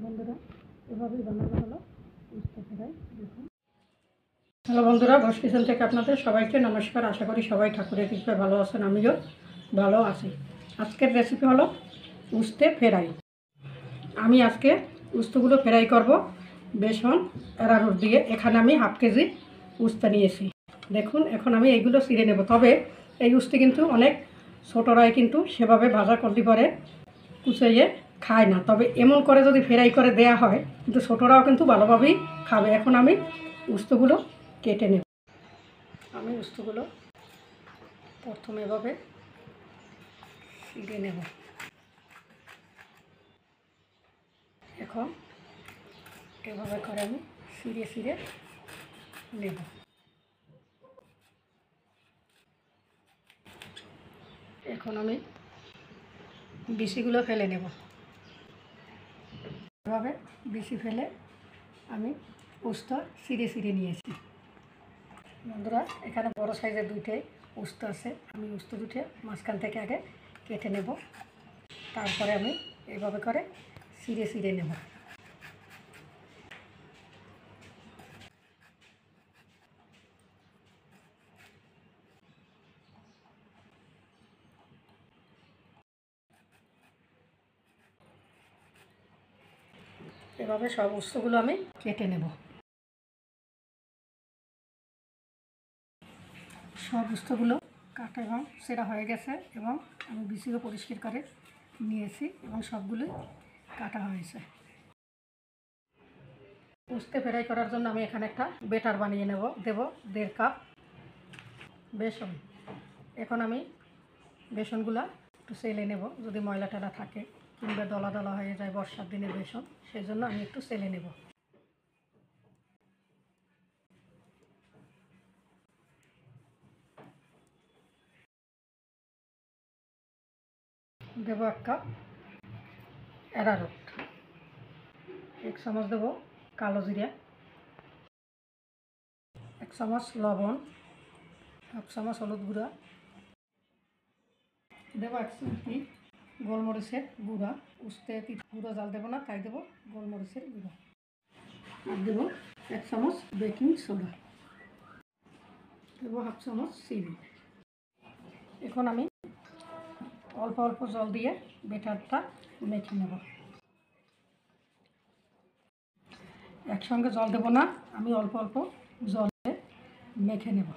বন্ধুরা এভাবেই বানানো হলো উস্তা ফ্রাই। দেখুন। হ্যালো বন্ধুরা, ঘোষ কিচেন থেকে আপনাদের সবাইকে নমস্কার। আশা করি সবাই ঠাকুরের কৃপায় ভালো আছেন, আমিও ভালো আছি। আজকের রেসিপি হলো উস্তে ফ্রাই। আমি আজকে উস্তগুলো ফ্রাই করব বেসন অ্যারারুট দিয়ে। এখানে আমি হাফ কেজি উস্তা নিয়েছি। দেখুন, এখন আমি এইগুলো ছিঁড়ে নেব। তবে এই উস্তে কিন্তু অনেক ছোটরাই কিন্তু সেভাবে ভাজা করতে পারে কুচিয়ে খায় না। তবে এমন করে যদি ফ্রাই করে দেয়া হয় কিন্তু ছোটরাও কিন্তু ভালোভাবেই খাবে। এখন আমি উস্তগুলো কেটে নেব। আমি উস্তগুলো প্রথমে এভাবে ছিঁড়ে নেব। এখন এভাবে করে আমি ছিঁড়ে ছিঁড়ে নেব। এখন আমি বিচিগুলো ফেলে নেব। এভাবে বিচি ফেলে আমি উস্তা ছিঁড়ে ছিঁড়ে নিয়েছি। বন্ধুরা, এখানে বড় সাইজের দুইটাই উস্তা আছে। আমি উস্তা দুটো মাঝখান থেকে আগে কেটে নেব, তারপরে আমি এভাবে করে ছিঁড়ে ছিঁড়ে নেব। এভাবে সব উস্তগুলো আমি কেটে নেব। সব উস্তগুলো কাটা এবং সেরা হয়ে গেছে এবং আমি বিচিও পরিষ্কার করে নিয়েছি এবং সবগুলোই কাটা হয়েছে। উস্তে ফ্রাই করার জন্য আমি এখানে একটা বেটার বানিয়ে দেব 1.5 কাপ বেসন। এখন আমি বেসনগুলা একটু সেলে নেব, যদি ময়লা টলা থাকে কিংবা দলা দলা হয়ে যায় বর্ষার দিনের বেসন, সেই জন্য আমি একটু সেলে নেব। দেবো 1 কাপ অ্যারারুট, 1 চামচ দেব কালো জিরা, 1 চামচ লবণ, 1 চামচ হলুদ গুঁড়া, দেবো 1 চিমটি গোলমরিচের গুঁড়া। উস্তে গুঁড়ো জাল দেবো না, তাই দেবো গোলমরিচের গুঁড়া। আর দেবো 1 চামচ বেকিং সোডা, দেবো 1/2 চামচ চিনি। এখন আমি অল্প অল্প জল দিয়ে বেটারটা মেখে নেব। একসঙ্গে জল দেব না, আমি অল্প অল্প জলে মেখে নেব।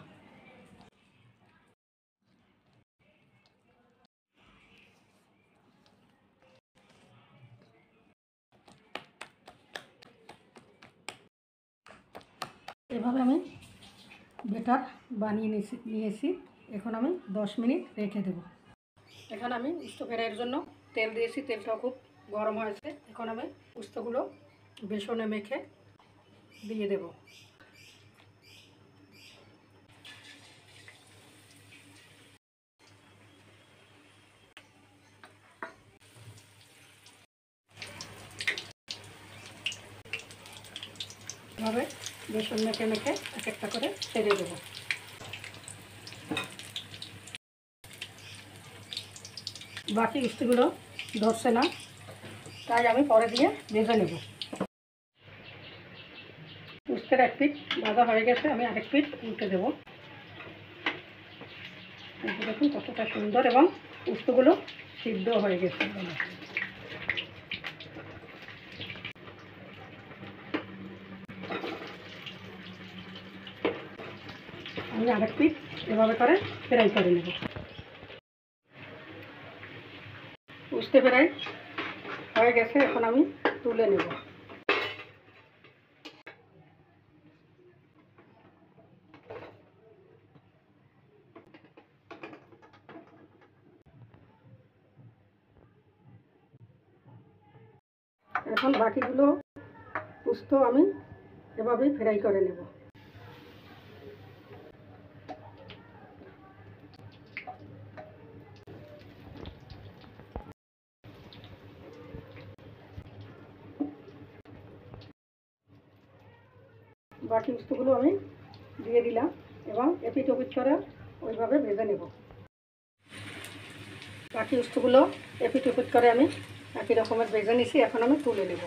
এভাবে আমি বেটার বানিয়ে নিয়েছি। এখন আমি 10 মিনিট রেখে দেব। এখন আমি উস্তা ফ্রাইয়ের জন্য তেল দিয়েছি, তেলটাও খুব গরম হয়েছে। এখন আমি উস্তাগুলো বেসনে মেখে দিয়ে দেব। এভাবে বেসন মেখে মেখে এক একটা করে ছেড়ে দেব। বাকি উস্তাগুলো ধরছে না, তাই আমি পরে দিয়ে ভেজে নেব। উস্তের এক পিঠ ভাজা হয়ে গেছে, আমি আরেক পিঠ উল্টে দেবো। দেখুন কতটা সুন্দর এবং উস্তাগুলো সিদ্ধ হয়ে গেছে। আমি আরেক পিঠ এভাবে করে ফ্রাই করে নেব। উস্তে ফ্রাই হয়ে গেছে, এখন আমি তুলে নেব। এখন বাকিগুলো উস্ত আমি এভাবেই ফ্রাই করে নেব। বাকি উস্তগুলো আমি দিয়ে দিলাম এবং এপিট ওপিট করে ওইভাবে ভেজে নেব। বাকি উস্তগুলো এপিট ওপিট করে আমি একই রকমের ভেজে নিছি। এখন আমি তুলে নেব।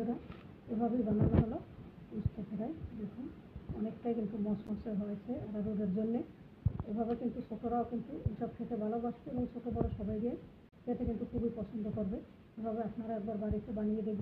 বন্ধুরা, এভাবেই বানানো হলো উস্তা ফ্রাই। দেখুন অনেকটাই কিন্তু মচমচে হয়েছে এটা রোদের জন্যে। এভাবে কিন্তু ছোটরাও কিন্তু এসব খেতে ভালোবাসবে এবং ছোটো বড়ো সবাই দিয়ে খেতে কিন্তু খুবই পছন্দ করবে। এভাবে আপনারা একবার বাড়িতে বানিয়ে দেখবেন।